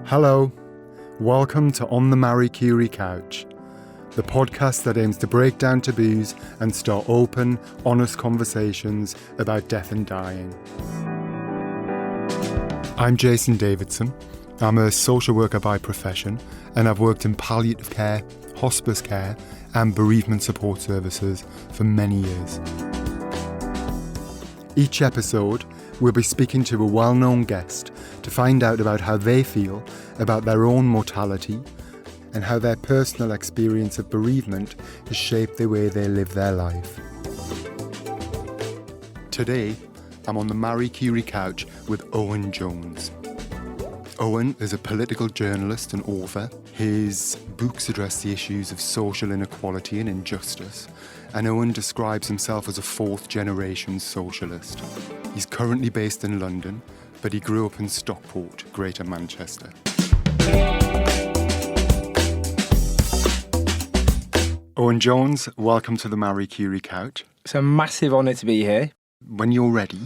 Hello, welcome to On the Marie Curie Couch, the podcast that aims to break down taboos and start open, honest conversations about death and dying. I'm Jason Davidson. I'm a social worker by profession, and I've worked in palliative care, hospice care, and bereavement support services for many years. Each episode, we'll be speaking to a well-known guest to find out about how they feel about their own mortality and how their personal experience of bereavement has shaped the way they live their life. Today, I'm on the Marie Curie Couch with Owen Jones. Owen is a political journalist and author. His books address the issues of social inequality and injustice, and Owen describes himself as a fourth-generation socialist. He's currently based in London, but he grew up in Stockport, Greater Manchester. Owen Jones, welcome to the Marie Curie Couch. It's a massive honour to be here. When you're ready,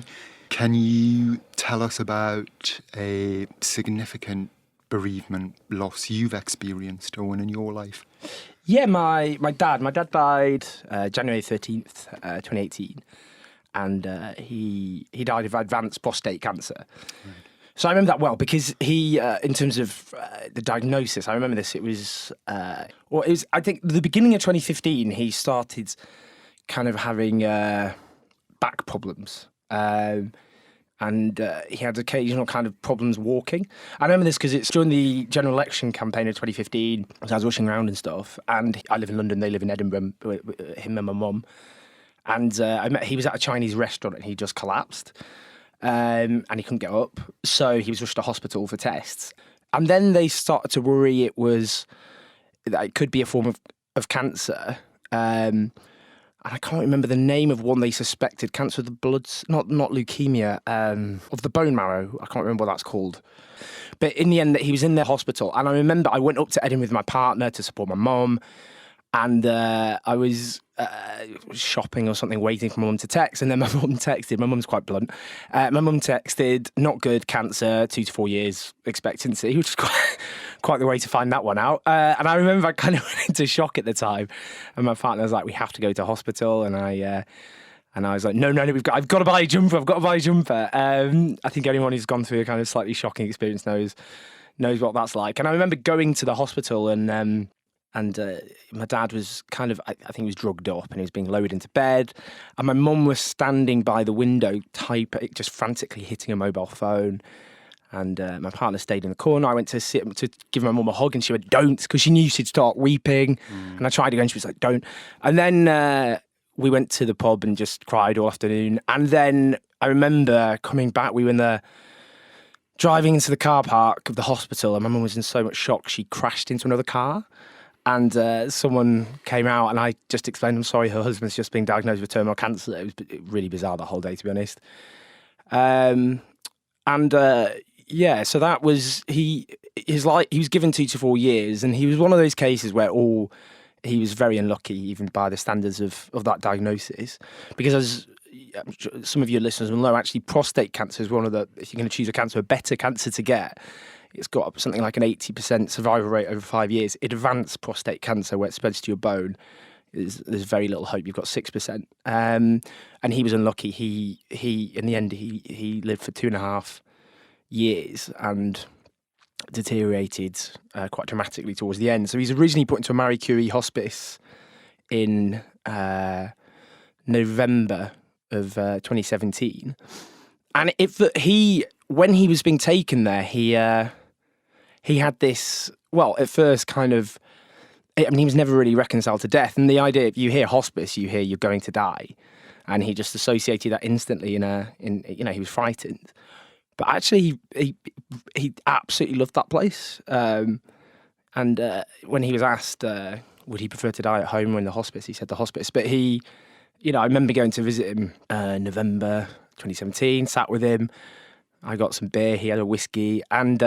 can you tell us about a significant bereavement loss you've experienced, Owen, in your life? Yeah, my dad died January 13th, 2018, and he died of advanced prostate cancer. Right. So I remember that well because he, in terms of the diagnosis, I remember this. It was, I think, the beginning of 2015. He started kind of having back problems, and he had occasional kind of problems walking. I remember this because it's during the general election campaign of 2015. So I was rushing around and stuff, and I live in London. They live in Edinburgh. Him and my mum. And he was at a Chinese restaurant and he just collapsed. And he couldn't get up. So he was rushed to hospital for tests. And then they started to worry that it could be a form of cancer. And I can't remember the name of one they suspected. Cancer of the blood, not leukemia, of the bone marrow. I can't remember what that's called. But in the end, he was in the hospital. And I remember I went up to Edinburgh with my partner to support my mum. And I was shopping or something, waiting for my mum to text. And then my mum texted. My mum's quite blunt. My mum texted, not good, cancer, 2 to 4 years expectancy, which is quite the way to find that one out. And I remember I kind of went into shock at the time. And my partner was like, we have to go to hospital. And I was like, no, I've got to buy a jumper. I think anyone who's gone through a kind of slightly shocking experience knows what that's like. And I remember going to the hospital and my dad was kind of, I think he was drugged up and he was being lowered into bed. And my mum was standing by the window, just frantically hitting a mobile phone. And my partner stayed in the corner. I went to give my mum a hug and she went, don't, because she knew she'd start weeping. And I tried again, she was like, don't. And then we went to the pub and just cried all afternoon. And then I remember coming back, we were driving into the car park of the hospital and my mum was in so much shock, she crashed into another car. And someone came out and I just explained, I'm sorry, her husband's just been diagnosed with terminal cancer. It was really bizarre that whole day, to be honest. So that was, he was given 2 to 4 years and he was one of those cases where he was very unlucky, even by the standards of that diagnosis. Because as some of your listeners will know, actually prostate cancer is one of if you're going to choose a better cancer to get, it's got something like an 80% survival rate over 5 years. Advanced prostate cancer, where it spreads to your bone, there's very little hope. You've got 6%. And he was unlucky. He in the end, he lived for 2.5 years and deteriorated quite dramatically towards the end. So he's originally put into a Marie Curie hospice in November of 2017. And when he was being taken there, he had this, well, at first kind of, he was never really reconciled to death. And the idea, if you hear hospice, you hear you're going to die. And he just associated that instantly he was frightened. But actually, he absolutely loved that place. And when he was asked, would he prefer to die at home or in the hospice, he said the hospice. But I remember going to visit him November 2017, sat with him. I got some beer, he had a whiskey, and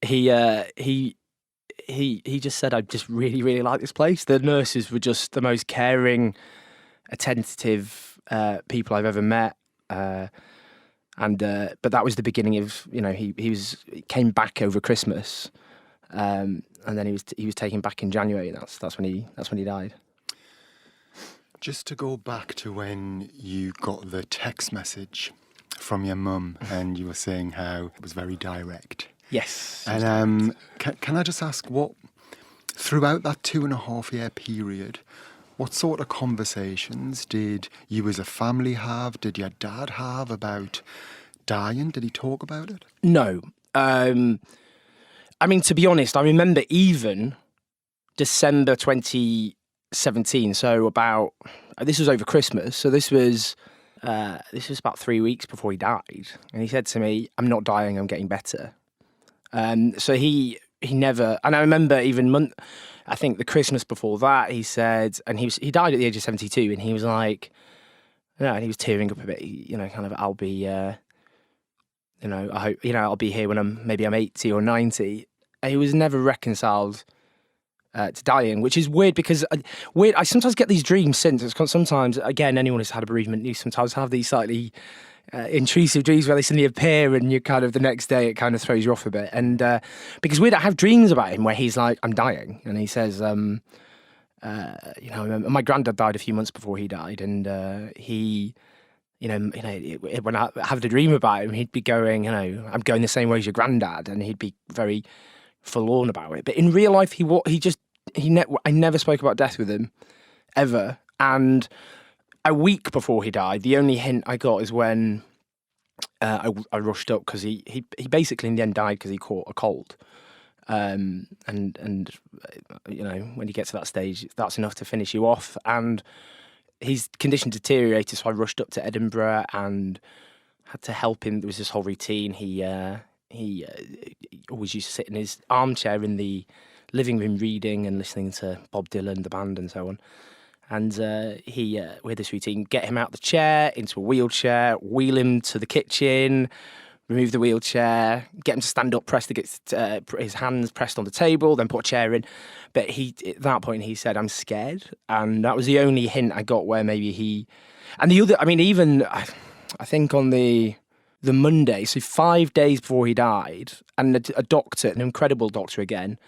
he just said, I just really, really like this place. The nurses were just the most caring, attentive people I've ever met. And but that was the beginning of, he came back over Christmas, and then he was taken back in January, and that's when he died. Just to go back to when you got the text message from your mum, and you were saying how it was very direct. Yes. And can I just ask, what throughout that 2.5-year period, what sort of conversations did you as a family have? Did your dad have about dying? Did he talk about it? No. I mean, to be honest, I remember even December 2017. So this was over Christmas. So this was about 3 weeks before he died. And he said to me, "I'm not dying, I'm getting better." So he never, and I remember even I think the Christmas before that, he said, and he died at the age of 72, and he was like, and he was tearing up a bit, kind of, I'll be, I hope, I'll be here when I'm 80 or 90. And he was never reconciled to dying, which is weird because I sometimes get these dreams since. Sometimes, again, anyone who's had a bereavement, you sometimes have these slightly intrusive dreams where they suddenly appear, and you kind of the next day it kind of throws you off a bit. And because weird, I have dreams about him where he's like, "I'm dying," and he says, my granddad died a few months before he died, and he, when I have the dream about him, he'd be going, "I'm going the same way as your granddad," and he'd be very forlorn about it. But in real life, I never spoke about death with him ever. And a week before he died, the only hint I got is when I rushed up, because he basically in the end died because he caught a cold. And when you get to that stage, that's enough to finish you off. And his condition deteriorated, so I rushed up to Edinburgh and had to help him. There was this whole routine. He always used to sit in his armchair in the living room reading and listening to Bob Dylan, the band, and so on. And we had this routine: get him out of the chair, into a wheelchair, wheel him to the kitchen, remove the wheelchair, get him to stand up, his hands pressed on the table, then put a chair in. But at that point, he said, "I'm scared." And that was the only hint I got where maybe he... And the other, I think on the Monday, so 5 days before he died, and a doctor, an incredible doctor again,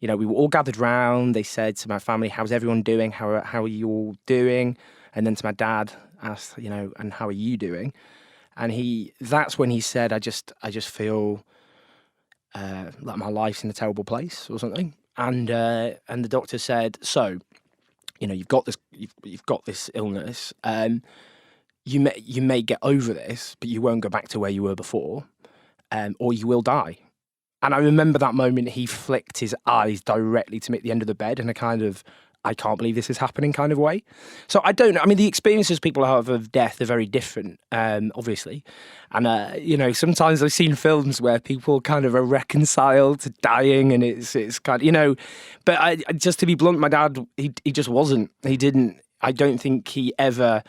we were all gathered round. They said to my family, "How's everyone doing? How are you all doing?" And then to my dad, asked, "And how are you doing?" And that's when he said, I just feel like my life's in a terrible place or something. And the doctor said, "So, you've got this illness. You may get over this, but you won't go back to where you were before, or you will die." And I remember that moment, he flicked his eyes directly to me at the end of the bed in a kind of, "I can't believe this is happening" kind of way. So I don't know. I mean, the experiences people have of death are very different, obviously. And, sometimes I've seen films where people kind of are reconciled to dying, and it's kind of, but just to be blunt, my dad, he just wasn't. He didn't. I don't think he ever...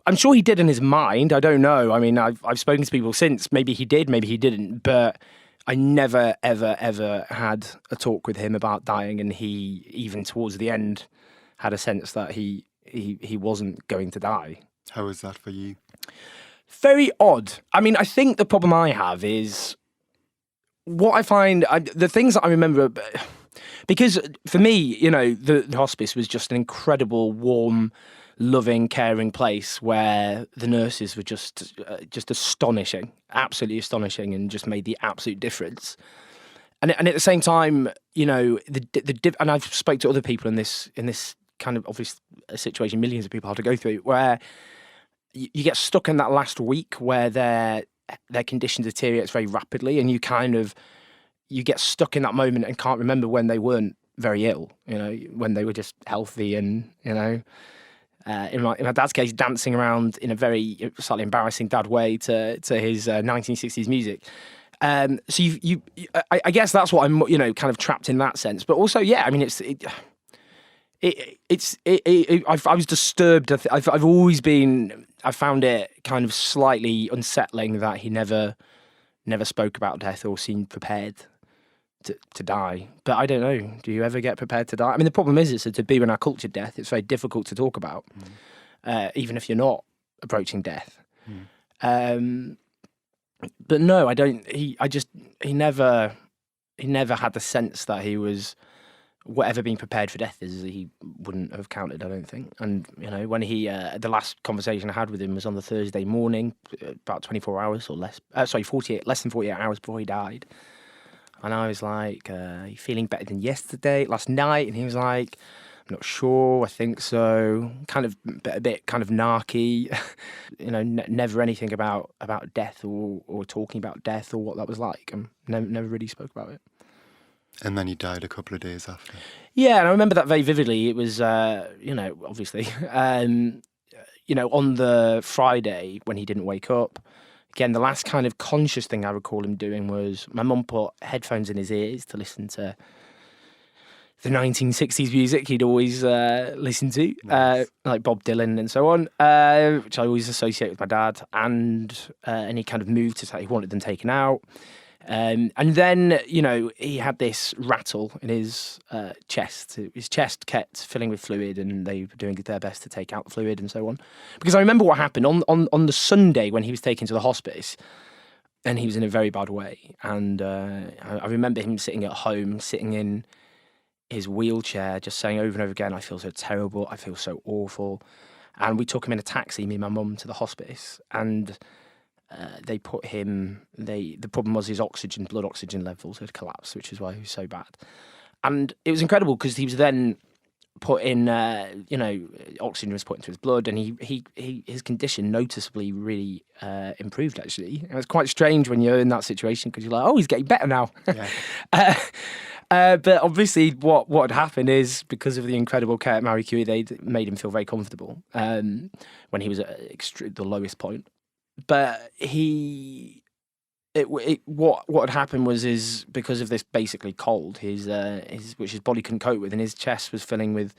I'm sure he did in his mind. I don't know. I mean, I've spoken to people since. Maybe he did, maybe he didn't. But I never, ever, ever had a talk with him about dying. And he, even towards the end, had a sense that he wasn't going to die. How was that for you? Very odd. I mean, I think the problem I have is what I find... the things that I remember... Because for me, the hospice was just an incredible, warm, loving, caring place where the nurses were just astonishing, absolutely astonishing, and just made the absolute difference. And at the same time, and I've spoke to other people in this kind of obvious situation, millions of people have to go through, where you get stuck in that last week where their condition deteriorates very rapidly, and you get stuck in that moment and can't remember when they weren't very ill, when they were just healthy and, in my dad's case, dancing around in a very slightly embarrassing dad way to his 1960s music. So I guess that's what I'm, kind of trapped in that sense. But also, yeah, I mean, I was disturbed. I've always been, I found it kind of slightly unsettling that he never spoke about death or seemed prepared to die. But I don't know. Do you ever get prepared to die? I mean, the problem is it's a taboo in our culture, death. It's very difficult to talk about, even if you're not approaching death. but no, I don't. He never had the sense that he was whatever being prepared for death is. He wouldn't have counted, I don't think. And when he the last conversation I had with him was on the Thursday morning, about 24 hours or less. Less than 48 hours before he died. And I was like, "Are you feeling better than last night?" And he was like, "I'm not sure. I think so." Kind of a bit kind of narky, never anything about death or talking about death or what that was like. And never really spoke about it. And then he died a couple of days after. Yeah, and I remember that very vividly. It was, obviously, on the Friday when he didn't wake up. Again, the last kind of conscious thing I recall him doing was my mum put headphones in his ears to listen to the 1960s music he'd always listened to, Nice. like Bob Dylan and so on, which I always associate with my dad. And he kind of moved to say he wanted them taken out. And then, he had this rattle in his chest. His chest kept filling with fluid, and they were doing their best to take out the fluid and so on. Because I remember what happened on the Sunday when he was taken to the hospice, and he was in a very bad way. And I remember him sitting at home, sitting in his wheelchair, just saying over and over again, "I feel so terrible. I feel so awful." And we took him in a taxi, me and my mum, to the hospice, and they put him. The problem was his blood oxygen levels had collapsed, which is why he was so bad. And it was incredible because he was then put in. Oxygen was put into his blood, and his condition noticeably really improved. Actually, and it was quite strange when you're in that situation because you're like, "Oh, he's getting better now." Yeah. But obviously, what had happened is because of the incredible care at Marie Curie, they made him feel very comfortable when he was at the lowest point. But what had happened was because of this basically cold, which his body couldn't cope with, and his chest was filling with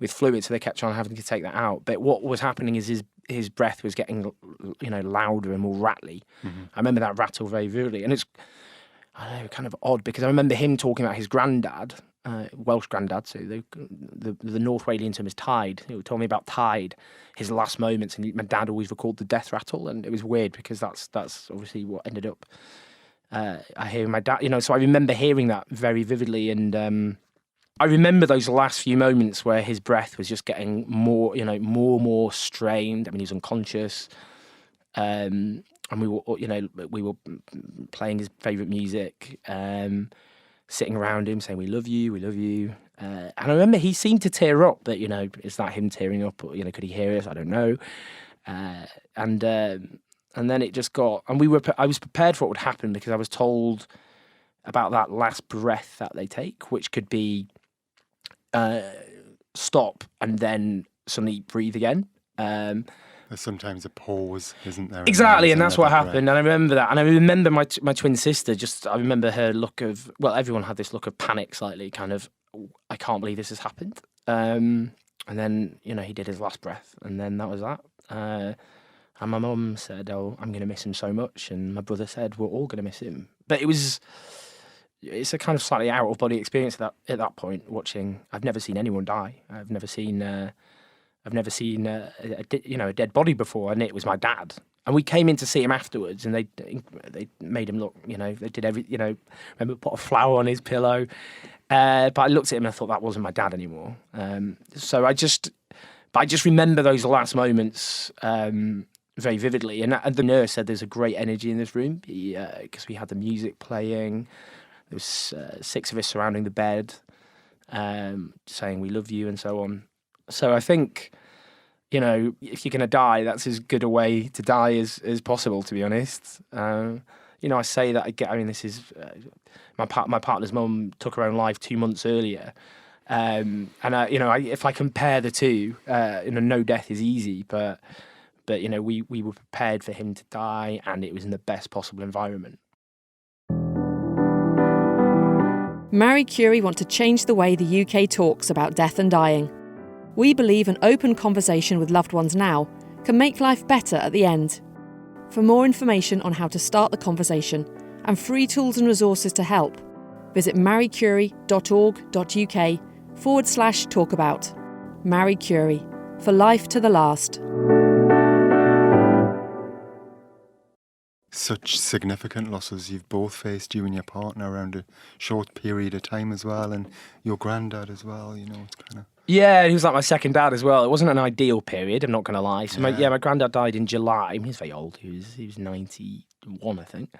fluid, so they kept on having to take that out. But what was happening is his breath was getting louder and more rattly. Mm-hmm. I remember that rattle very vividly, and it's kind of odd because I remember him talking about his granddad, Welsh granddad, so the North Walian term is Tide. He told me about Tide, his last moments, and my dad always recalled the death rattle, and it was weird because that's obviously what ended up. I hear my dad, so I remember hearing that very vividly, and I remember those last few moments where his breath was just getting more and more strained. I mean, he was unconscious. And we were playing his favourite music, sitting around him saying, we love you. And I remember he seemed to tear up, but, is that him tearing up? Or, could he hear us? I don't know. And then it just got, and I was prepared for what would happen because I was told about that last breath that they take, which could be stop and then suddenly breathe again. There's sometimes a pause, isn't there? Exactly, and that's what happened. And I remember that. And I remember my twin sister, I remember her look of, everyone had this look of panic slightly, kind of, I can't believe this has happened. And then, he did his last breath, and then that was that. And my mum said, "Oh, I'm going to miss him so much." And my brother said, "We're all going to miss him." But it's a kind of slightly out of body experience at that point, watching. I've never seen anyone die. I've never seen a dead body before, and it was my dad. And we came in to see him afterwards, and they made him look, they did remember put a flower on his pillow. But I looked at him and I thought that wasn't my dad anymore. So I just remember those last moments very vividly. And the nurse said there's a great energy in this room because we had the music playing. There was 6 of us surrounding the bed, saying we love you and so on. So I think, if you're going to die, that's as good a way to die as possible, to be honest. I say that, this is, my partner's mum took her own life 2 months earlier. If I compare the two, no death is easy, but we were prepared for him to die, and it was in the best possible environment. Marie Curie want to change the way the UK talks about death and dying. We believe an open conversation with loved ones now can make life better at the end. For more information on how to start the conversation and free tools and resources to help, visit mariecurie.org.uk/talkabout. Marie Curie, for life to the last. such significant losses you've both faced, you and your partner, around a short period of time as well, and your granddad as well, you know, it's kind of... Yeah, he was like my second dad as well. It wasn't an ideal period, I'm not going to lie. So my granddad died in July. I mean, he's very old. He was 91, I think.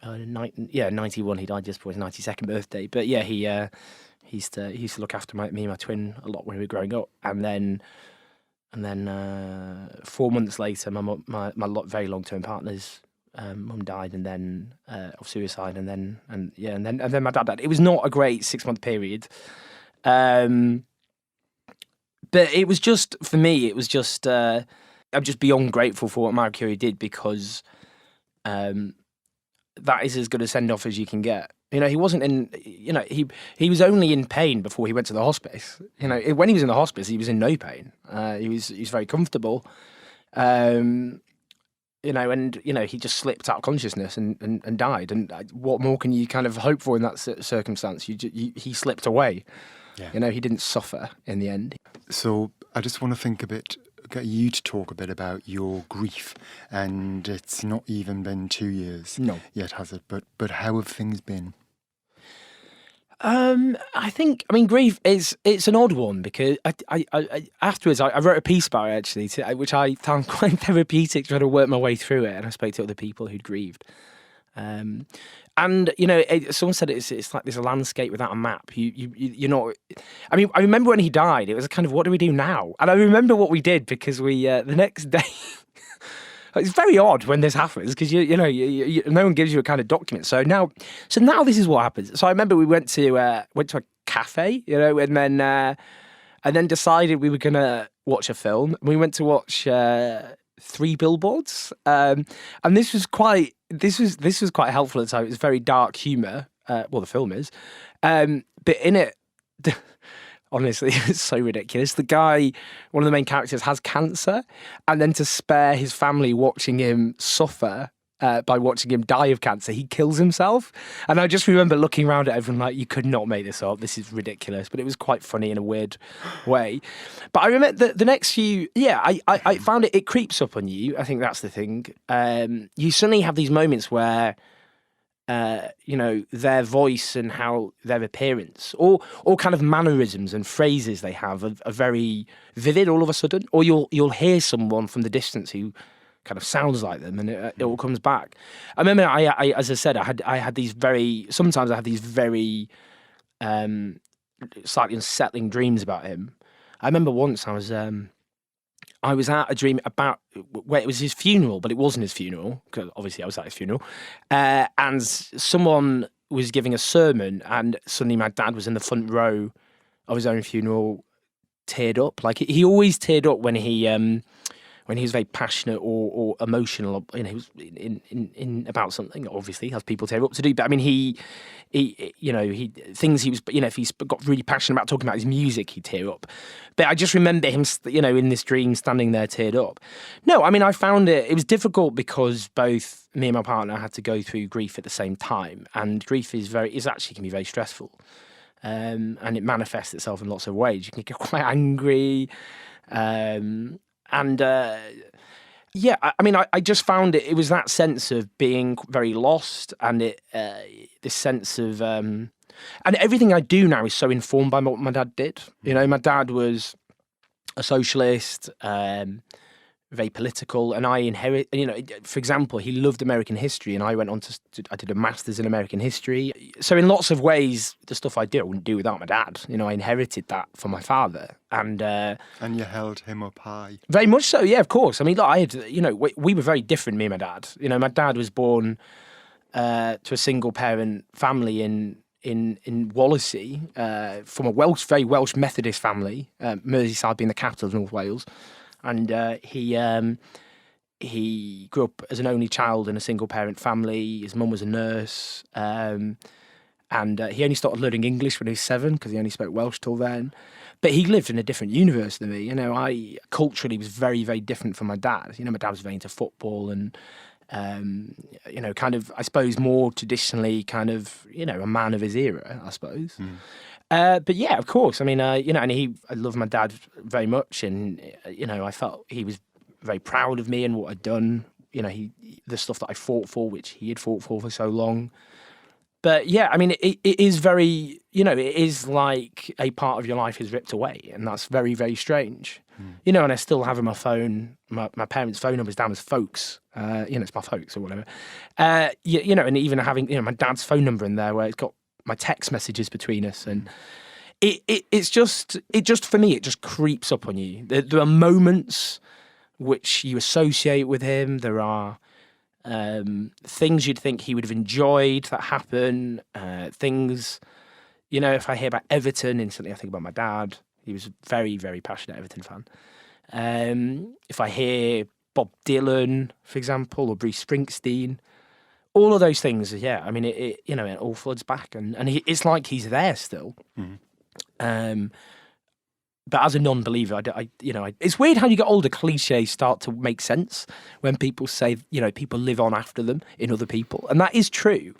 91. He died just before his 92nd birthday. But yeah, he used to look after me and my twin a lot when we were growing up. And then 4 months later, my very long-term partner's mum died, and then of suicide, and then my dad died. It was not a great 6-month period. But it was just, for me, I'm just beyond grateful for what Marie Curie did, because that is as good a send-off as you can get. You know, he wasn't in, you know, he was only in pain before he went to the hospice. You know, when he was in the hospice, he was in no pain. He was very comfortable. You know, and, you know, he just slipped out of consciousness and died. And what more can you kind of hope for in that circumstance? He slipped away. Yeah. You know, he didn't suffer in the end. So I just want to get you to talk a bit about your grief. And it's not even been 2 years yet, has it? But how have things been? Grief it's an odd one, because I afterwards I wrote a piece about it, actually, which I found quite therapeutic, trying to work my way through it, and I spoke to other people who'd grieved. And, you know, someone said it's like this landscape without a map. You're not... I mean, I remember when he died, it was kind of, what do we do now? And I remember what we did, because we, the next day... It's very odd when this happens, because, you know, no one gives you a kind of document. So now this is what happens. So I remember we went to a cafe, you know, and then decided we were going to watch a film. We went to watch 3 Billboards. And this was quite helpful at the time. It was very dark humour. Well, the film is. But in it, honestly, it's so ridiculous. The guy, one of the main characters, has cancer, and then to spare his family watching him suffer by watching him die of cancer, he kills himself. And I just remember looking around at everyone like, you could not make this up. This is ridiculous. But it was quite funny in a weird way. But I remember the next few, I found it creeps up on you. I think that's the thing. You suddenly have these moments where, you know, their voice and how their appearance, or kind of mannerisms and phrases they have are very vivid all of a sudden. Or you'll hear someone from the distance who kind of sounds like them, and it all comes back. I remember, I as I said, I had these very slightly unsettling dreams about him. I remember once I was at a dream about where it was his funeral, but it wasn't his funeral, because obviously I was at his funeral, and someone was giving a sermon, and suddenly my dad was in the front row of his own funeral, teared up. Like, he always teared up when he was very passionate or emotional. You know, he was in about something, obviously, as people tear up to do. But I mean, he if he's got really passionate about talking about his music, he'd tear up. But I just remember him, you know, in this dream, standing there, teared up. No, I mean, I found it was difficult, because both me and my partner had to go through grief at the same time, and grief is actually can be very stressful, and it manifests itself in lots of ways. You can get quite angry. I just found it was that sense of being very lost, and this sense of, and everything I do now is so informed by what my dad did. You know, my dad was a socialist, very political, and I inherit, you know, for example, he loved American history, and I went on I did a master's in American history. So in lots of ways, the stuff I do, I wouldn't do without my dad. You know, I inherited that from my father. And you held him up high. Very much so, yeah, of course. I mean, look, we were very different, me and my dad. You know, my dad was born to a single parent family in Wallasey, from a very Welsh Methodist family, Merseyside being the capital of North Wales. And he grew up as an only child in a single-parent family. His mum was a nurse. And he only started learning English when he was 7, because he only spoke Welsh till then. But he lived in a different universe than me. You know, I culturally was very, very different from my dad. You know, my dad was very into football and, you know, kind of, I suppose, more traditionally kind of, you know, a man of his era, I suppose. But yeah, of course. I mean, you know, and I love my dad very much, and you know, I felt he was very proud of me and what I'd done the stuff that I fought for, which he had fought for so long. But yeah, I mean, it is very, it is like a part of your life is ripped away, and that's very, very strange. And I still have in my phone, my parents' phone number's down as folks. It's my folks or whatever. And even having, my dad's phone number in there where it's got my text messages between us, and it's just for me, it just creeps up on you. There are moments which you associate with him. There are things you'd think he would have enjoyed that happen. Things, if I hear about Everton, instantly I think about my dad. He was a very, very passionate Everton fan. If I hear Bob Dylan, for example, or Bruce Springsteen, all of those things, yeah, I mean, it all floods back, and it's like he's there still. But as a non-believer, it's weird how you get older, cliches start to make sense when people say, people live on after them in other people, and that is true.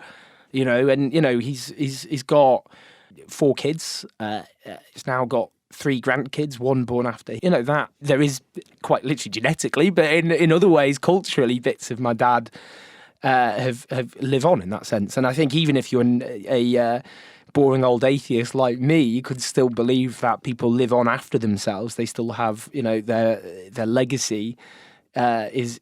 He's got 4 kids. He's now got 3 grandkids, 1 born after. That there is quite literally genetically, but in other ways, culturally, bits of my dad have live on in that sense. And I think even if you're a boring old atheist like me, you could still believe that people live on after themselves. They still have, their legacy is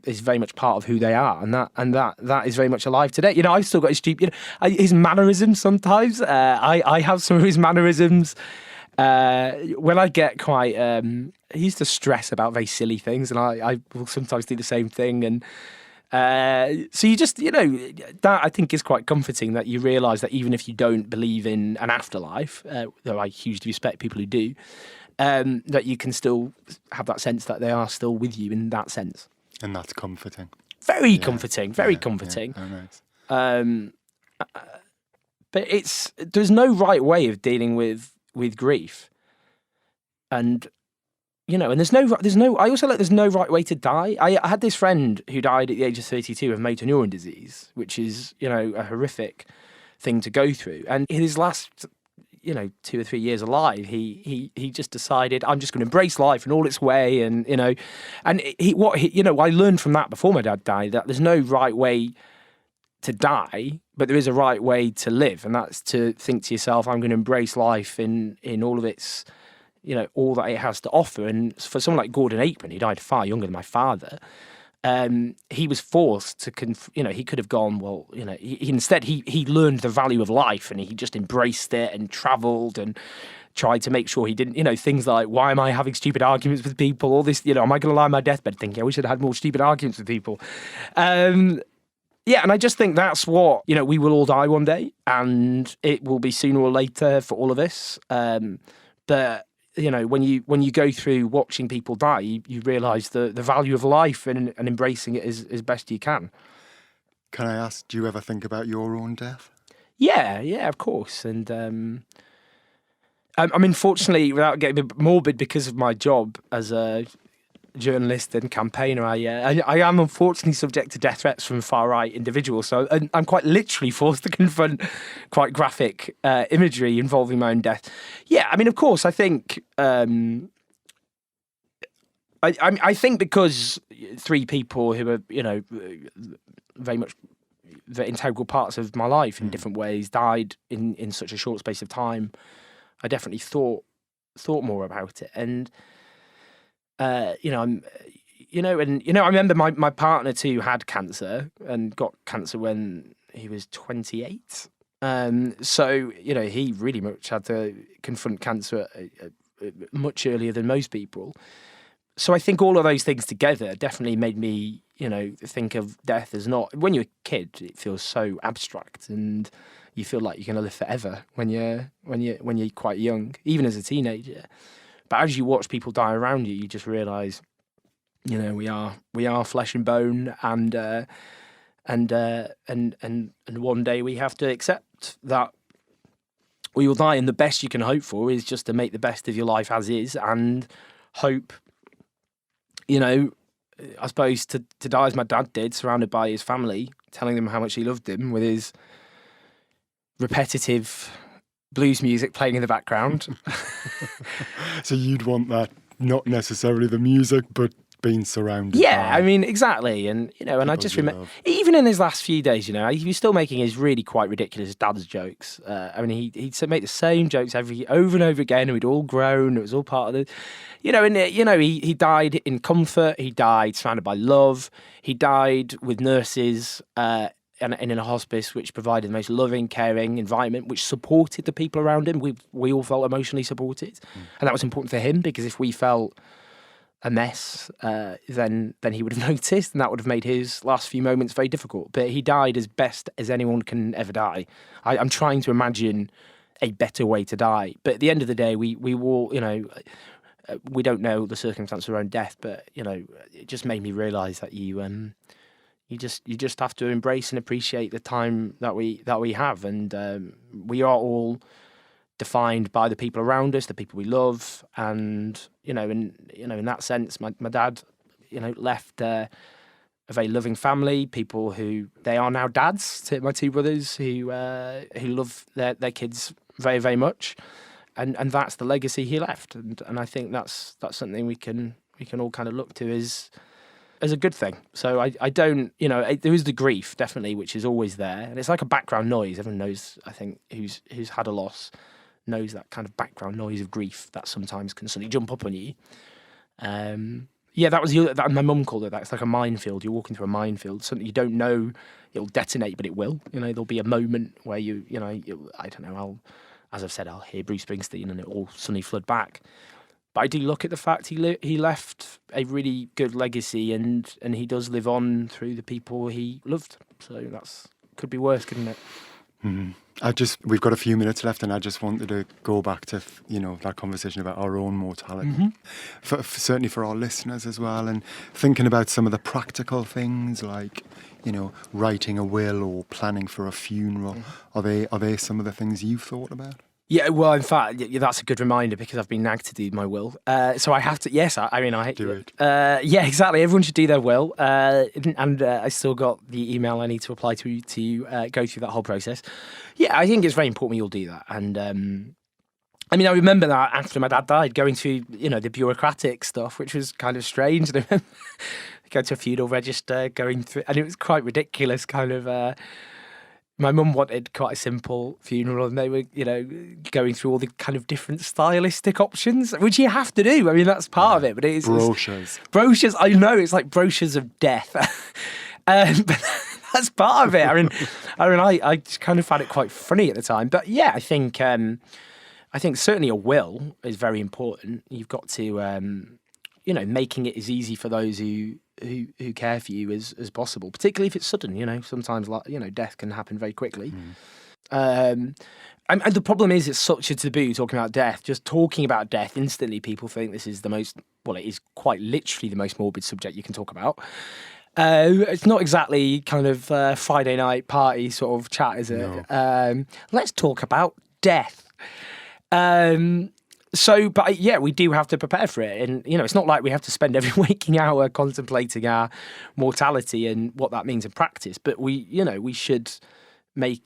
very much part of who they are, and that is very much alive today. I've still got his stupid, his mannerisms sometimes. I have some of his mannerisms. When I get quite, he used to stress about very silly things, and I will sometimes do the same thing. And so you just, that I think is quite comforting, that you realise that even if you don't believe in an afterlife, though I hugely respect people who do, that you can still have that sense that they are still with you in that sense. And that's comforting. Very comforting, very comforting. Yeah. Oh, nice. But there's no right way of dealing with grief. And and there's no. I also there's no right way to die. I had this friend who died at the age of 32 of motor neuron disease, which is a horrific thing to go through. And in his last 2 or 3 years alive, he just decided, I'm just going to embrace life in all its way, and I learned from that before my dad died, that there's no right way to die, but there is a right way to live, and that's to think to yourself, I'm going to embrace life in all of its, all that it has to offer. And for someone like Gordon Aikman, who died far younger than my father, he was forced to, he could have gone, well, instead he learned the value of life, and he just embraced it and travelled and tried to make sure he didn't, things like, why am I having stupid arguments with people? All this, am I going to lie on my deathbed thinking I wish I'd had more stupid arguments with people? Yeah, and I just think that's what, we will all die one day, and it will be sooner or later for all of us. But when you go through watching people die, you realise the value of life and embracing it as best you can. Can I ask, do you ever think about your own death? Yeah, of course. And I mean, fortunately, without getting a bit morbid, because of my job as a journalist and campaigner, I am unfortunately subject to death threats from far-right individuals. So I'm quite literally forced to confront quite graphic imagery involving my own death. Yeah, I mean, of course, I think I think because 3 people who are, very much the integral parts of my life in different ways died in such a short space of time, I definitely thought more about it. And I remember my partner too had cancer and got cancer when he was 28. So, he really much had to confront cancer much earlier than most people. So I think all of those things together definitely made me, think of death as not, when you're a kid, it feels so abstract and you feel like you're going to live forever when you're quite young, even as a teenager. But as you watch people die around you, you just realise, we are flesh and bone, and one day we have to accept that we will die. And the best you can hope for is just to make the best of your life as is, and hope, I suppose to die as my dad did, surrounded by his family, telling them how much he loved them, with his repetitive blues music playing in the background. So you'd want that, not necessarily the music, but being surrounded Yeah, by I mean, exactly. And, and I people just you remember, love. even in his last few days, he was still making his really quite ridiculous dad's jokes. I mean, he'd make the same jokes over and over again, and we'd all grown. It was all part of the, he died in comfort. He died surrounded by love. He died with nurses, and in a hospice which provided the most loving, caring environment, which supported the people around him. We all felt emotionally supported, and that was important for him, because if we felt a mess, then he would have noticed, and that would have made his last few moments very difficult. But he died as best as anyone can ever die. I'm trying to imagine a better way to die. But at the end of the day, we all, we don't know the circumstances of our own death. But it just made me realise that you just have to embrace and appreciate the time that we have, and we are all defined by the people around us, the people we love, and in that sense, my dad, left a very loving family, people who they are now dads to my two brothers who love their kids very, very much, and that's the legacy he left, and I think that's something we can all kind of look to as a good thing. So I don't, there is the grief definitely, which is always there, and it's like a background noise. Everyone knows, I think, who's had a loss, knows that kind of background noise of grief that sometimes can suddenly jump up on you. That was that my mum called it that. It's like a minefield. You're walking through a minefield. Something you don't know it'll detonate, but it will. There'll be a moment where I don't know. As I've said, I'll hear Bruce Springsteen and it will suddenly flood back. But I do look at the fact he left a really good legacy, and he does live on through the people he loved. So that's could be worse, couldn't it? Mm-hmm. We've got a few minutes left, and I just wanted to go back to, that conversation about our own mortality. Mm-hmm. Certainly for our listeners as well, and thinking about some of the practical things like, writing a will or planning for a funeral. Mm-hmm. Are they some of the things you've thought about? Yeah, well, in fact, that's a good reminder, because I've been nagged to do my will. So I have to, yes, I do it. Yeah, exactly. Everyone should do their will. And I still got the email I need to apply to go through that whole process. Yeah, I think it's very important we all do that. And I remember that after my dad died, going through, the bureaucratic stuff, which was kind of strange. And I remember going to a funeral register, going through, and it was quite ridiculous, kind of. My mum wanted quite a simple funeral, and they were, going through all the kind of different stylistic options, which you have to do. That's part of it. But it's brochures. Brochures. I know, it's like brochures of death. But that's part of it. I just kind of found it quite funny at the time. But yeah, I think certainly a will is very important. You've got to, making it as easy for those who care for you as possible, particularly if it's sudden. Sometimes death can happen very quickly. And the problem is, it's such a taboo talking about death. Just talking about death, instantly people think this is it is quite literally the most morbid subject you can talk about. It's not exactly kind of Friday night party sort of chat, is it? No. Let's talk about death. But we do have to prepare for it. And, it's not like we have to spend every waking hour contemplating our mortality and what that means in practice. But we should make,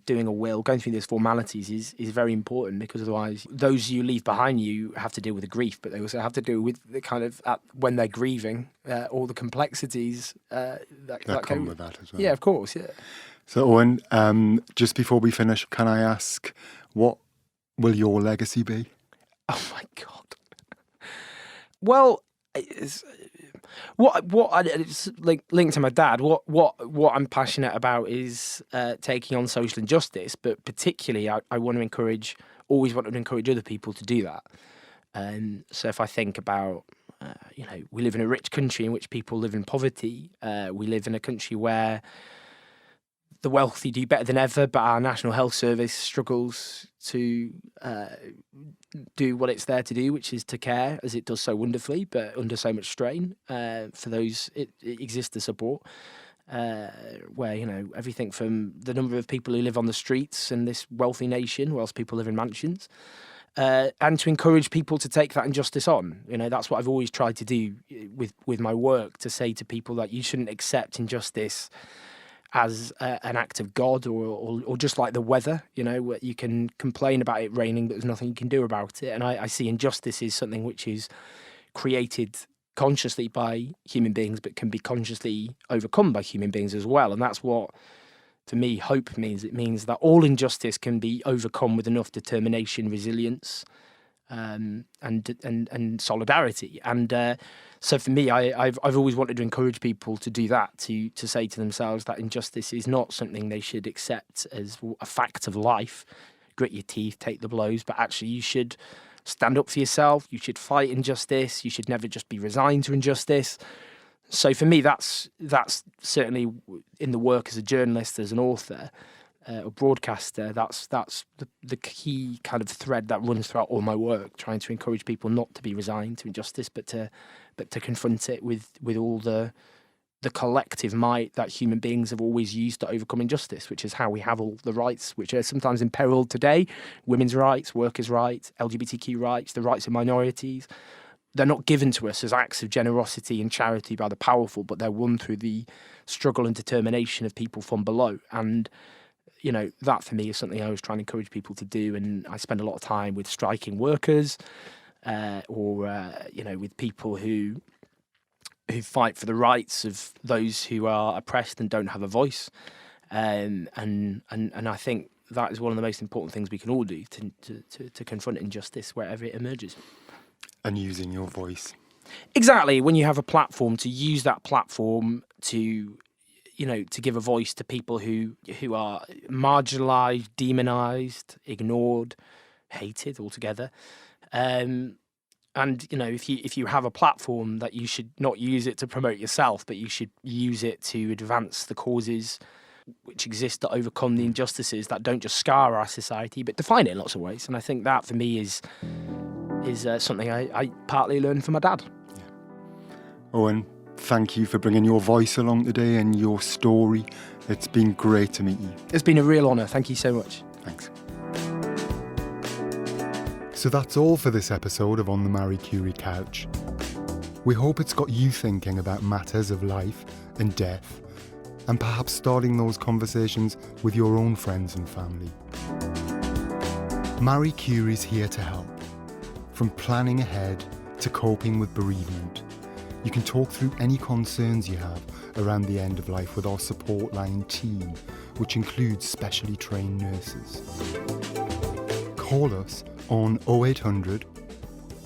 doing a will, going through these formalities is very important, because otherwise those you leave behind you have to deal with the grief, but they also have to deal with the kind of, when they're grieving, all the complexities that come with that as well. Yeah, of course, yeah. So, Owen, just before we finish, can I ask, what will your legacy be? Oh my God! Well, it's linked to my dad. What I'm passionate about is taking on social injustice, but particularly I always want to encourage other people to do that. So if I think about, we live in a rich country in which people live in poverty. We live in a country where the wealthy do better than ever, but our National Health Service struggles to do what it's there to do, which is to care, as it does so wonderfully, but under so much strain for those it exists to support. Where, everything from the number of people who live on the streets in this wealthy nation, whilst people live in mansions, and to encourage people to take that injustice on. That's what I've always tried to do with my work, to say to people that you shouldn't accept injustice as an act of God, or just like the weather, where you can complain about it raining, but there's nothing you can do about it. And I see injustice is something which is created consciously by human beings, but can be consciously overcome by human beings as well. And that's what, for me, hope means. It means that all injustice can be overcome with enough determination, resilience, and solidarity. And so for me, I've always wanted to encourage people to do that, to say to themselves that injustice is not something they should accept as a fact of life, grit your teeth, take the blows, but actually you should stand up for yourself, you should fight injustice, you should never just be resigned to injustice. So for me, that's certainly in the work as a journalist, as an author, a broadcaster, that's the key kind of thread that runs throughout all my work, trying to encourage people not to be resigned to injustice, but to confront it with all the collective might that human beings have always used to overcome injustice, which is how we have all the rights, which are sometimes imperiled today: women's rights, workers' rights, LGBTQ rights, the rights of minorities. They're not given to us as acts of generosity and charity by the powerful, but they're won through the struggle and determination of people from below. And that for me is something I was trying to encourage people to do. And I spend a lot of time with striking workers, or with people who fight for the rights of those who are oppressed and don't have a voice. And I think that is one of the most important things we can all do to confront injustice wherever it emerges. And using your voice. Exactly. When you have a platform, to use that platform to give a voice to people who are marginalised, demonised, ignored, hated altogether. And if you have a platform, that you should not use it to promote yourself, but you should use it to advance the causes which exist to overcome the injustices that don't just scar our society, but define it in lots of ways. And I think that for me is something I partly learned from my dad. Yeah. Owen, thank you for bringing your voice along today and your story. It's been great to meet you. It's been a real honour. Thank you so much. Thanks. So that's all for this episode of On the Marie Curie Couch. We hope it's got you thinking about matters of life and death, and perhaps starting those conversations with your own friends and family. Marie Curie's here to help. From planning ahead to coping with bereavement, you can talk through any concerns you have around the end of life with our support line team, which includes specially trained nurses. Call us on 0800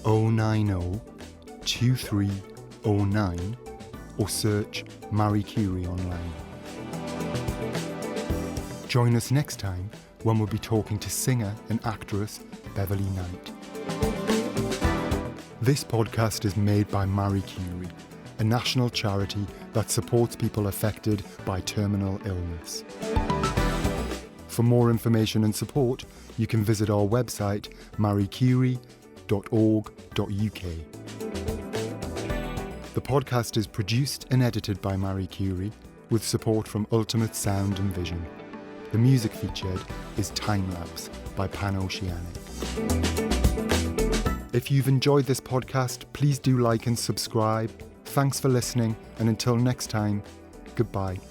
090 2309 or search Marie Curie online. Join us next time when we'll be talking to singer and actress Beverly Knight. This podcast is made by Marie Curie, a national charity that supports people affected by terminal illness. For more information and support, you can visit our website mariecurie.org.uk. The podcast is produced and edited by Marie Curie with support from Ultimate Sound and Vision. The music featured is Time Lapse by Oceanic. If you've enjoyed this podcast, please do like and subscribe. Thanks for listening, and until next time, goodbye.